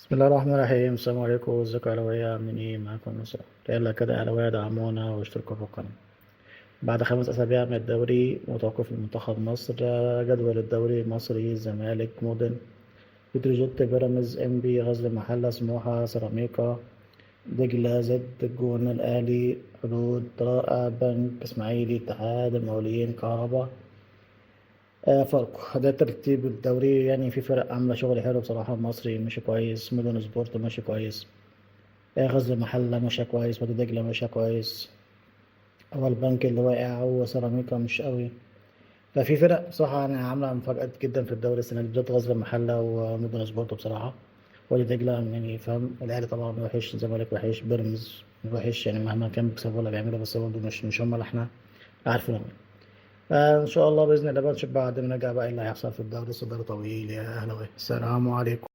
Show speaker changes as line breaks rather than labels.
بسم الله الرحمن الرحيم. السلام عليكم، ازيكم يا اهلاويه؟ عاملين ايه؟ معاكم نصر. يلا كده يا اهلاويه، دعمونا واشتركوا في القناه. بعد 5 اسابيع من الدوري وتوقف المنتخب مصر، جدول الدوري: مصري، الزمالك، مودرن، بتروجيت، بيراميدز، انبي، غزل المحله، سموحه، سيراميكا، دجله، زد، الجونه، الاهلي، حدود، طلائع، بنك، اسماعيلي، اتحاد، المقاولين، كهرباء، فاركو. ده ترتيب الدوري. يعني في فرق عامله شغل حلو بصراحه. المصري ماشي كويس، مودرن سبورت ماشي كويس، غزل المحلة ماشية كويس، وادي دجلة ماشية كويس، هو البنك اللي واقع، هو سيراميكا مش قوي. ففي فرق بصراحة أنا عاملة مفاجآت جدا في الدوري السنة دي، بالذات غزل المحلة ومدن سبورت بصراحة. وادي دجلة يعني فاهم، الأهلي طبعا وحش، الزمالك وحش، بيراميدز وحش، يعني مهما كان بيكسبوا ولا بيعملوا، بس برضه مش هم اللي احنا عارفينهم. فإن شاء الله بإذن الله بقى نشوف بعد ما نرجع بقى إيه اللي هيحصل في الدوري. الصدر طويل يا أهلاوي. السلام عليكم.